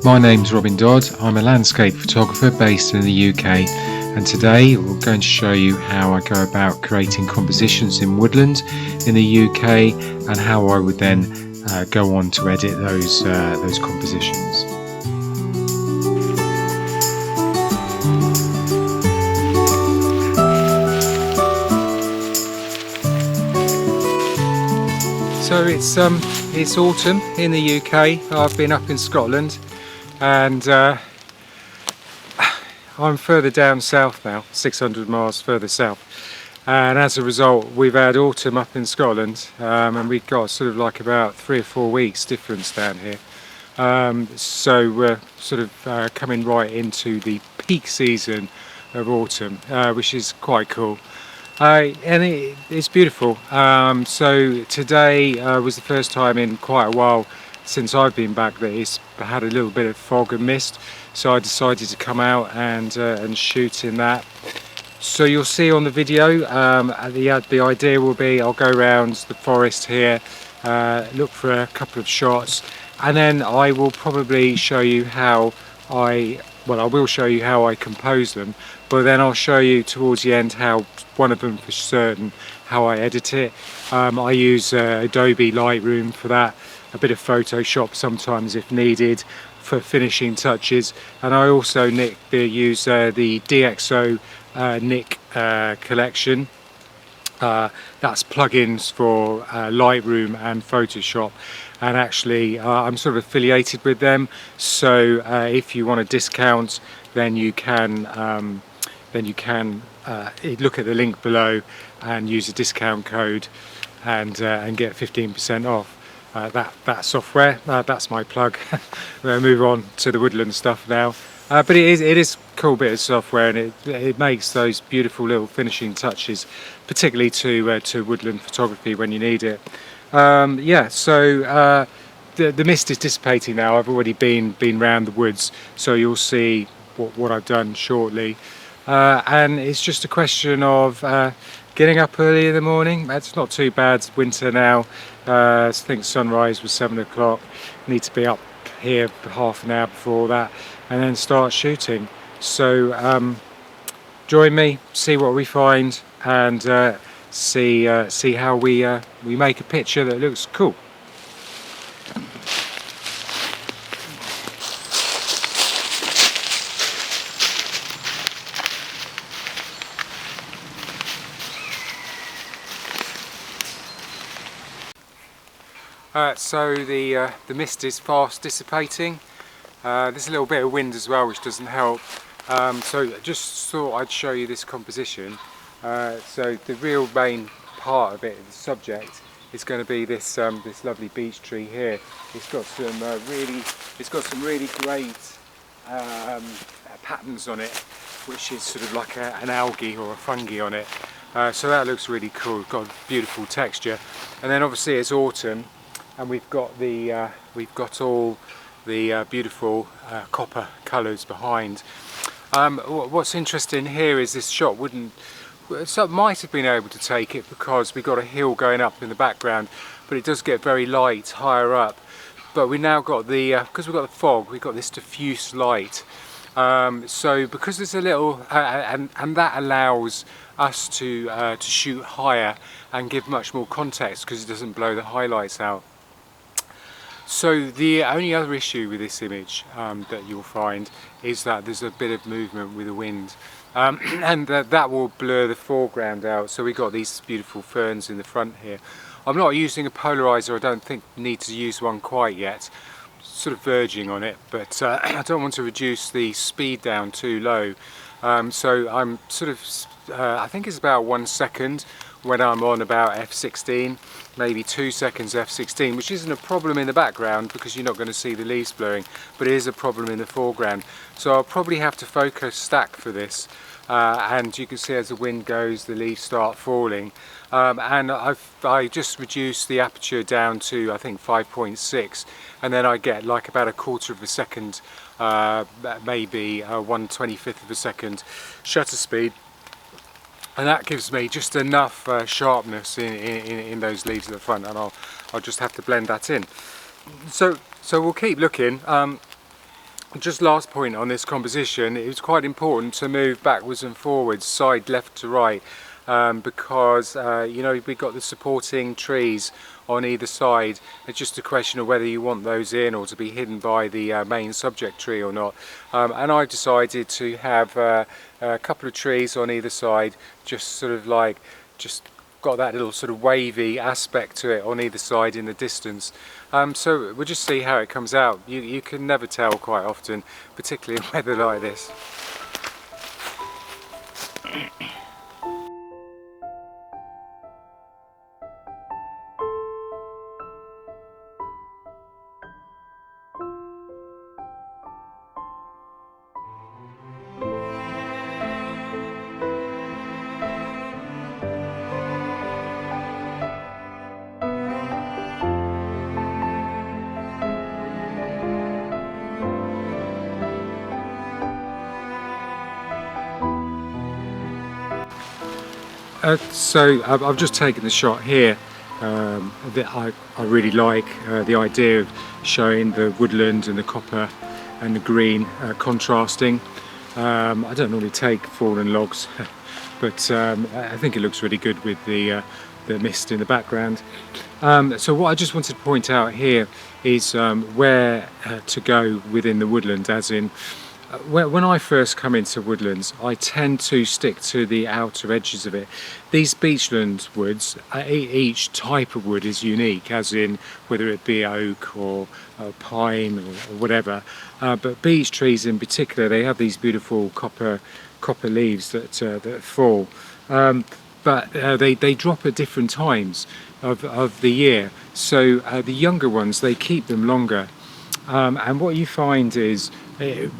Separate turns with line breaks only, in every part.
My name's Robin Dodd. I'm a landscape photographer based in the UK, and today we're going to show you how I go about creating compositions in woodland in the UK and how I would then go on to edit those compositions. So it's autumn in the UK. I've been up in Scotland, and I'm further down south now, 600 miles further south, and as a result we've had autumn up in Scotland, and we've got sort of like about 3 or 4 weeks difference down here. So we're sort of coming right into the peak season of autumn, which is quite cool. And it's beautiful. So today was the first time in quite a while since I've been back that it's had a little bit of fog and mist, so I decided to come out and shoot in that. So you'll see on the video, the idea will be I'll go around the forest here, look for a couple of shots, and then I will probably show you how I will show you how I compose them, but then I'll show you towards the end how, one of them for certain, how I edit it. I use Adobe Lightroom for that, a bit of Photoshop sometimes if needed for finishing touches, and I also use the DxO Nik collection. That's plugins for Lightroom and Photoshop, and actually I'm sort of affiliated with them, so if you want a discount then you can look at the link below and use a discount code and get 15% off that software. That's my plug. We'll move on to the woodland stuff now. But it is a cool bit of software, and it makes those beautiful little finishing touches, particularly to woodland photography when you need it. Yeah, so the mist is dissipating now. I've already been round the woods, so you'll see what I've done shortly. And it's just a question of getting up early in the morning. It's not too bad. It's winter now. I think sunrise was 7 o'clock. Need to be up here half an hour before that, and then start shooting. So join me, see what we find, and see how we make a picture that looks cool. So the mist is fast dissipating. There's a little bit of wind as well, which doesn't help. So just thought I'd show you this composition. So the real main part of it, the subject, is going to be this this lovely beech tree here. It's got some really great patterns on it, which is sort of like an algae or a fungi on it. So that looks really cool. It's got a beautiful texture, and then obviously it's autumn, and we've got all the beautiful copper colours behind. What's interesting here is this shot might have been able to take it because we've got a hill going up in the background, but it does get very light higher up. But we now got because we've got the fog, we've got this diffuse light. So because there's a little, and that allows us to shoot higher and give much more context because it doesn't blow the highlights out. So the only other issue with this image that you'll find is that there's a bit of movement with the wind, and that will blur the foreground out. So we've got these beautiful ferns in the front here. I'm not using a polarizer. I don't think need to use one quite yet. Sort of verging on it, but I don't want to reduce the speed down too low. So I'm sort of, I think it's about 1 second when I'm on about f16, maybe 2 seconds f16, which isn't a problem in the background because you're not going to see the leaves blurring, but it is a problem in the foreground. So I'll probably have to focus stack for this, and you can see as the wind goes the leaves start falling, and I just reduced the aperture down to I think 5.6, and then I get like about 1/4 of a second, maybe 1/25 of a second shutter speed. And that gives me just enough sharpness in those leaves at the front, and I'll just have to blend that in. So we'll keep looking. Just last point on this composition, it was quite important to move backwards and forwards, side left to right, because you know, we've got the supporting trees on either side. It's just a question of whether you want those in or to be hidden by the main subject tree or not. And I decided to have a couple of trees on either side, just sort of like, just got that little sort of wavy aspect to it on either side in the distance. So we'll just see how it comes out. You can never tell quite often, particularly in weather like this. So I've just taken the shot here that I really like, the idea of showing the woodland and the copper and the green contrasting. I don't normally take fallen logs, but I think it looks really good with the mist in the background. So what I just wanted to point out here is where to go within the woodland, as in when I first come into woodlands, I tend to stick to the outer edges of it. These beechland woods, each type of wood is unique, as in whether it be oak or pine or whatever. But beech trees in particular, they have these beautiful copper leaves that fall. But they drop at different times of the year. So the younger ones, they keep them longer. And what you find is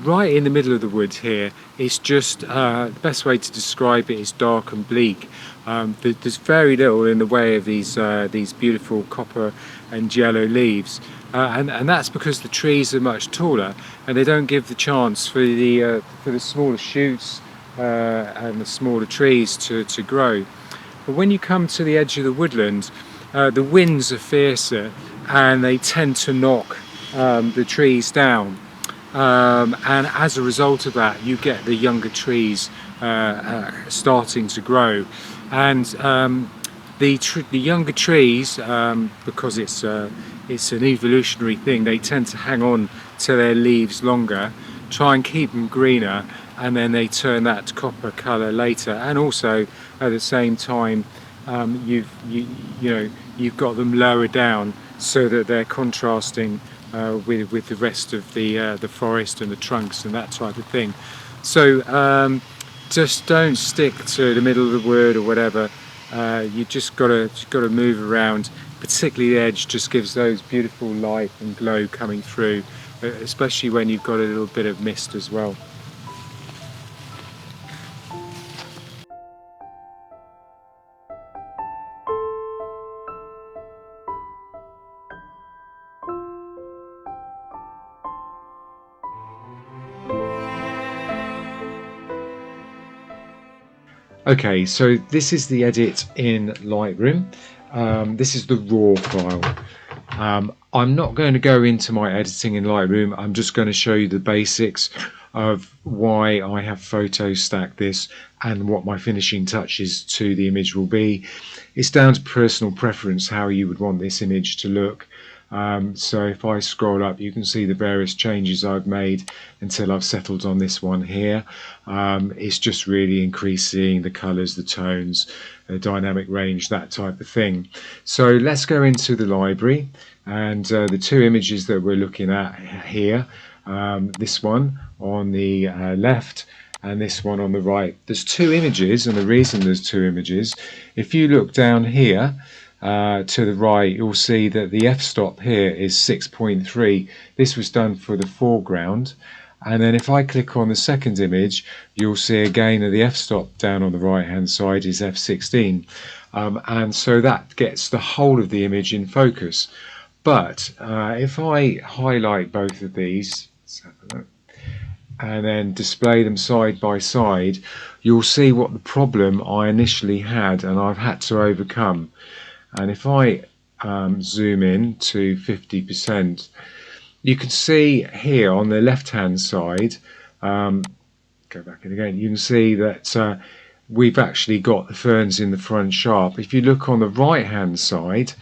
right in the middle of the wood here, it's just the best way to describe it is dark and bleak. There's very little in the way of these beautiful copper and yellow leaves, and that's because the trees are much taller and they don't give the chance for the smaller shoots and the smaller trees to grow. But when you come to the edge of the woodland, the winds are fiercer and they tend to knock the trees down, and as a result of that you get the younger trees starting to grow, and the younger trees, because it's an evolutionary thing, they tend to hang on to their leaves longer, try and keep them greener, and then they turn that to copper colour later. And also at the same time you've got them lower down so that they're contrasting with the rest of the forest and the trunks and that type of thing. So just don't stick to the middle of the wood or whatever. You just got to move around. Particularly the edge just gives those beautiful light and glow coming through, especially when you've got a little bit of mist as well. Okay, so this is the edit in Lightroom. This is the raw file. I'm not going to go into my editing in Lightroom. I'm just going to show you the basics of why I have photos stacked this and what my finishing touches to the image will be. It's down to personal preference how you would want this image to look. So if I scroll up, you can see the various changes I've made until I've settled on this one here. It's just really increasing the colours, the tones, the dynamic range, that type of thing. So let's go into the library, and the two images that we're looking at here, this one on the left and this one on the right. There's two images, and the reason there's two images, if you look down here to the right, you'll see that the f-stop here is 6.3. This was done for the foreground, and then if I click on the second image, you'll see again that the f-stop down on the right hand side is f16, and so that gets the whole of the image in focus. But if I highlight both of these, let's have a look, and then display them side by side, you'll see what the problem I initially had and I've had to overcome. And if I zoom in to 50%, You can see here on the left hand side, go back in again, you can see that we've actually got the ferns in the front sharp. If you look on the right hand side,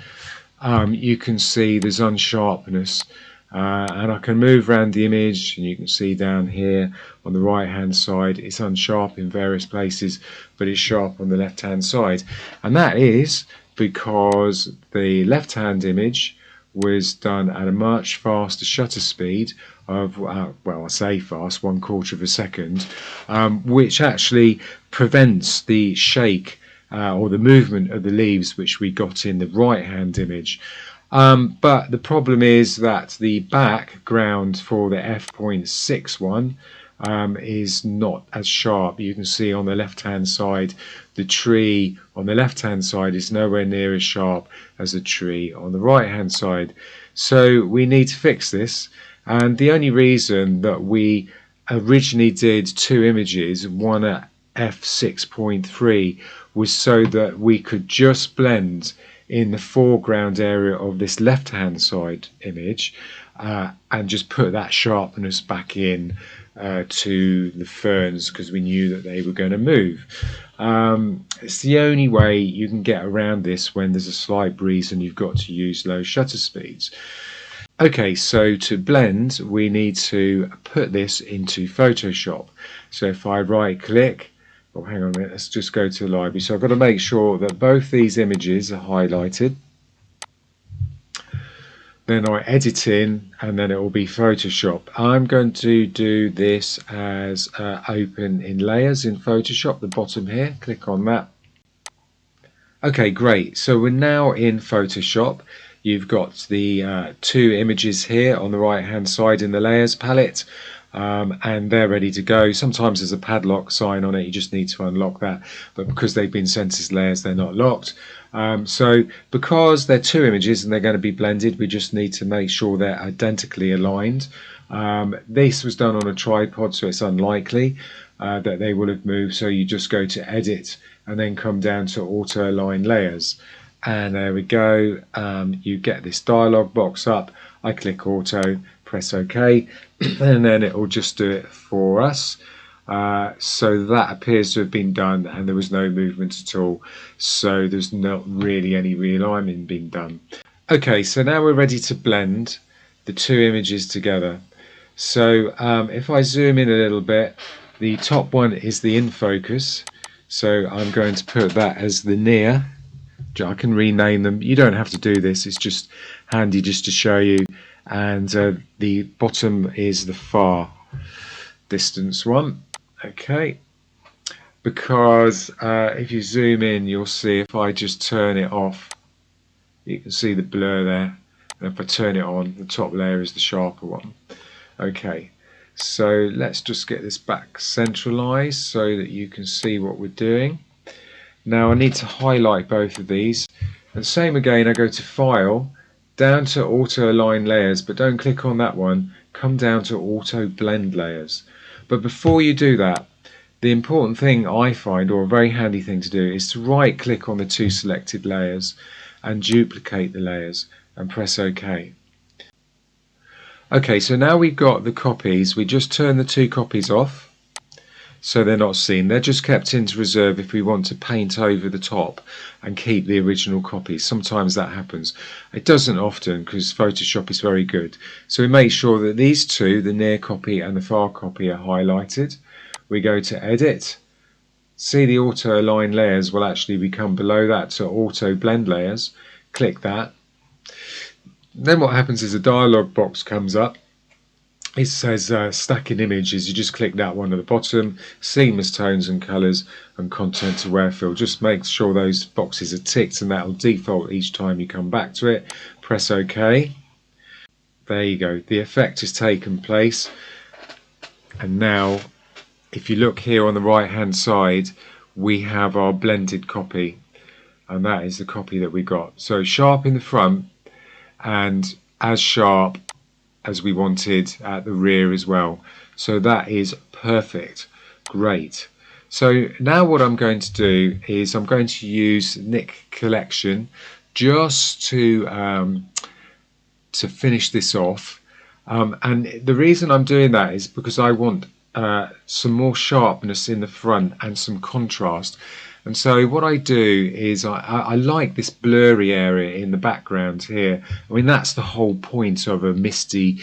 you can see there's unsharpness, and I can move around the image and you can see down here on the right hand side it's unsharp in various places, but it's sharp on the left hand side, and that is because the left hand image was done at a much faster shutter speed of, well, I say fast, 1/4 of a second, which actually prevents the shake or the movement of the leaves which we got in the right hand image. But the problem is that the background for the f.61 is not as sharp. You can see on the left hand side the tree on the left hand side is nowhere near as sharp as the tree on the right hand side. So we need to fix this, and the only reason that we originally did two images, one at f6.3, was so that we could just blend in the foreground area of this left hand side image and just put that sharpness back in to the ferns, because we knew that they were going to move. It's the only way you can get around this when there's a slight breeze and you've got to use low shutter speeds. Okay, so to blend we need to put this into Photoshop. So if I right click, oh hang on a minute, let's just go to the library. So I've got to make sure that both these images are highlighted. Then I edit in and then it will be Photoshop. I'm going to do this as open in layers in Photoshop, the bottom here, click on that. Okay, great, so we're now in Photoshop. You've got the two images here on the right hand side in the layers palette, and they're ready to go. Sometimes there's a padlock sign on it, you just need to unlock that, but because they've been sent as layers they're not locked. So because they're two images and they're going to be blended, we just need to make sure they're identically aligned. This was done on a tripod, so it's unlikely that they will have moved, so you just go to edit and then come down to auto align layers, and there we go. You get this dialog box up. I click auto, press OK, and then it will just do it for us. So that appears to have been done, and there was no movement at all, so there's not really any realignment being done. Okay, so now we're ready to blend the two images together. So if I zoom in a little bit, the top one is the in focus, so I'm going to put that as the near. I can rename them, you don't have to do this, it's just handy just to show you. And the bottom is the far distance one. Okay, because if you zoom in you'll see, if I just turn it off you can see the blur there, and if I turn it on, the top layer is the sharper one. Okay, so let's just get this back centralized so that you can see what we're doing. Now I need to highlight both of these, and same again, I go to File, down to Auto Align Layers, but don't click on that one, come down to Auto Blend Layers. But before you do that, the important thing I find, or a very handy thing to do, is to right click on the two selected layers and duplicate the layers and press OK. Okay, so now we've got the copies, we just turn the two copies off so they're not seen. They're just kept into reserve if we want to paint over the top and keep the original copies. Sometimes that happens. It doesn't often, because Photoshop is very good. So we make sure that these two, the near copy and the far copy, are highlighted. We go to Edit. See, the Auto Align Layers will actually become below that to Auto Blend Layers. Click that. Then what happens is a dialog box comes up. It says stacking images. You just click that one at the bottom, seamless tones and colours and content aware fill. Just make sure those boxes are ticked, and that will default each time you come back to it. Press OK. There you go, the effect has taken place, and now if you look here on the right hand side we have our blended copy, and that is the copy that we got. So sharp in the front and as sharp as we wanted at the rear as well. So that is perfect. Great. So now what I'm going to do is I'm going to use Nick Collection just to finish this off. And the reason I'm doing that is because I want some more sharpness in the front and some contrast. And so what I do is I like this blurry area in the background here. I mean, that's the whole point of a misty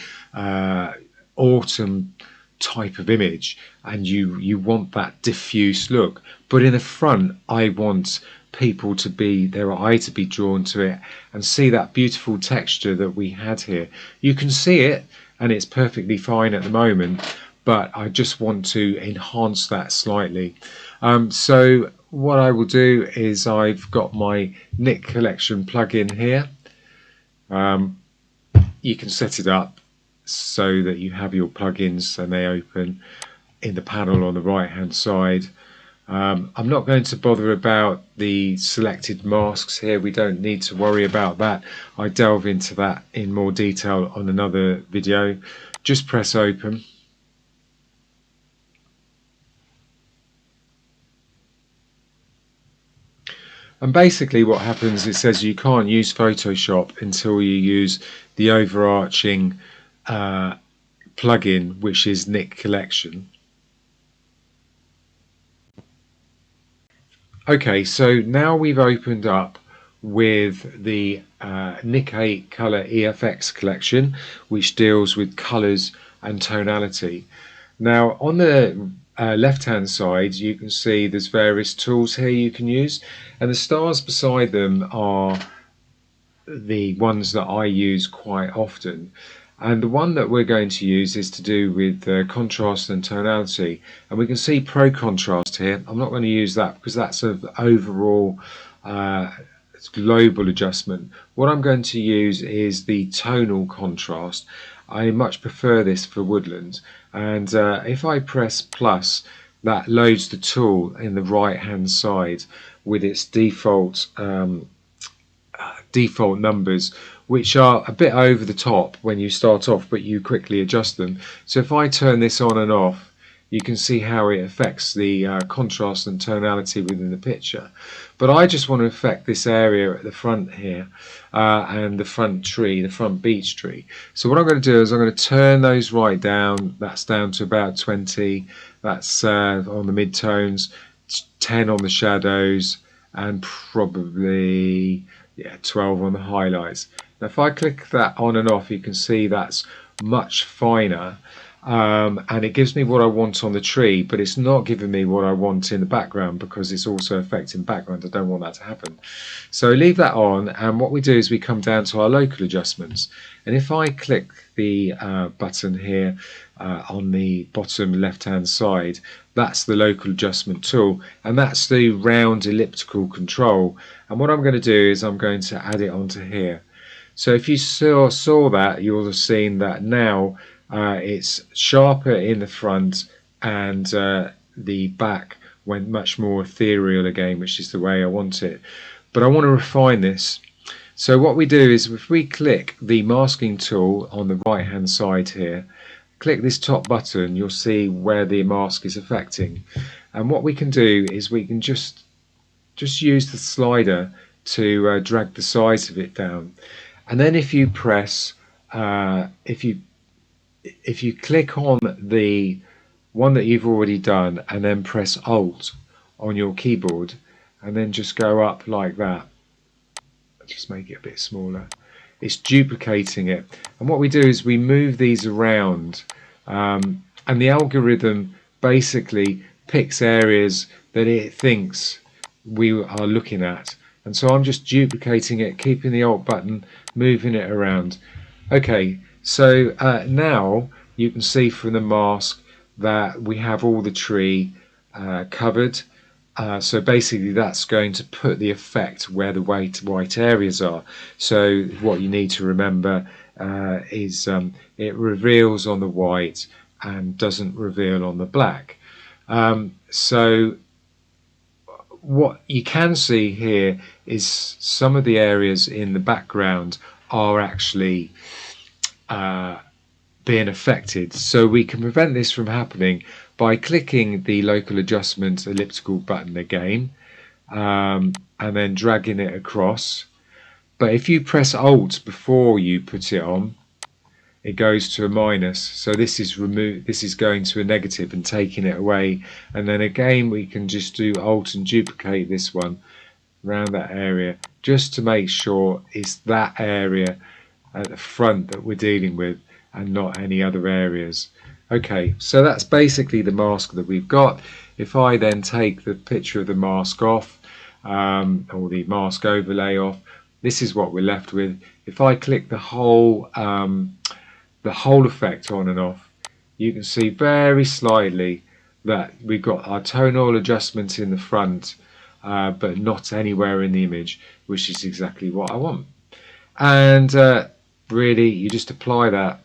autumn type of image, and you want that diffuse look. But in the front, I want people to be, their eye to be drawn to it and see that beautiful texture that we had here. You can see it and it's perfectly fine at the moment, but I just want to enhance that slightly. So what I will do is I've got my Nick Collection plugin here. You can set it up so that you have your plugins and they open in the panel on the right hand side. I'm not going to bother about the selected masks here. We don't need to worry about that. I delve into that in more detail on another video. Just press open. And basically what happens, it says you can't use Photoshop until you use the overarching plugin, which is Nick Collection. Okay, so now we've opened up with the Nick 8 Color EFX collection, which deals with colors and tonality. Now on the left hand side you can see there's various tools here you can use, and the stars beside them are the ones that I use quite often. And the one that we're going to use is to do with contrast and tonality. And we can see Pro Contrast here. I'm not going to use that because that's an overall global adjustment. What I'm going to use is the tonal contrast. I much prefer this for Woodland. And if I press plus, that loads the tool in the right hand side with its default numbers, which are a bit over the top when you start off, but you quickly adjust them. So if I turn this on and off, you can see how it affects the contrast and tonality within the picture. But I just want to affect this area at the front here and the front tree, the front beech tree. So what I'm going to do is I'm going to turn those right down. That's down to about 20. That's on the midtones, 10 on the shadows, and probably 12 on the highlights. Now if I click that on and off, you can see that's much finer, and it gives me what I want on the tree, but it's not giving me what I want in the background because it's also affecting background. I don't want that to happen. So leave that on, and what we do is we come down to our local adjustments, and if I click the button here on the bottom left hand side, that's the local adjustment tool, and that's the round elliptical control. And what I'm going to do is I'm going to add it onto here. So if you saw that, you'll have seen that now it's sharper in the front, and the back went much more ethereal again, which is the way I want it. But I want to refine this. So what we do is if we click the masking tool on the right hand side here, click this top button, you'll see where the mask is affecting. And what we can do is we can just use the slider to drag the size of it down. And then if you press, if you click on the one that you've already done and then press Alt on your keyboard and then just go up like that, just make it a bit smaller, it's duplicating it. And what we do is we move these around, and the algorithm basically picks areas that it thinks we are looking at. And so I'm just duplicating it, keeping the Alt button, moving it around. Okay, so now you can see from the mask that we have all the tree covered. So basically that's going to put the effect where the white areas are. So what you need to remember is it reveals on the white and doesn't reveal on the black. So what you can see here is some of the areas in the background are actually being affected. So we can prevent this from happening by clicking the local adjustment elliptical button again, and then dragging it across. But if you press Alt before you put it on, it goes to a minus. So this is this is going to a negative and taking it away. And then again we can just do Alt and duplicate this one around that area, just to make sure it's that area at the front that we're dealing with and not any other areas. Okay, so that's basically the mask that we've got. If I then take the picture of the mask off, or the mask overlay off, this is what we're left with. If I click the whole effect on and off, you can see very slightly that we've got our tonal adjustments in the front, but not anywhere in the image, which is exactly what I want. And really, you just apply that,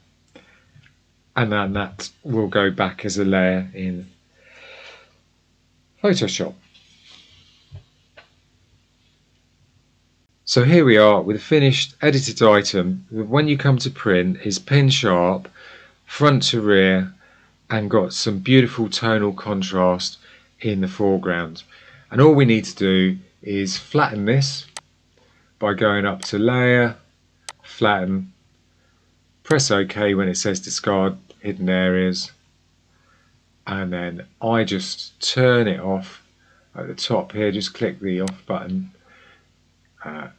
and then that will go back as a layer in Photoshop. So here we are with a finished edited item. When you come to print, is pin sharp, front to rear, and got some beautiful tonal contrast in the foreground. And all we need to do is flatten this by going up to layer, flatten, press OK when it says discard hidden areas, and then I just turn it off at the top here. Just click the off button, and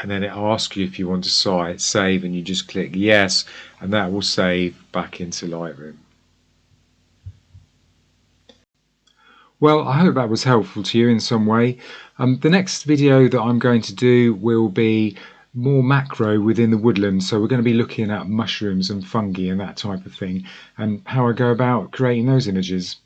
then it asks you if you want to save, and you just click yes, and that will save back into Lightroom. Well, I hope that was helpful to you in some way. The next video that I'm going to do will be more macro within the woodland, so we're going to be looking at mushrooms and fungi and that type of thing, and how I go about creating those images.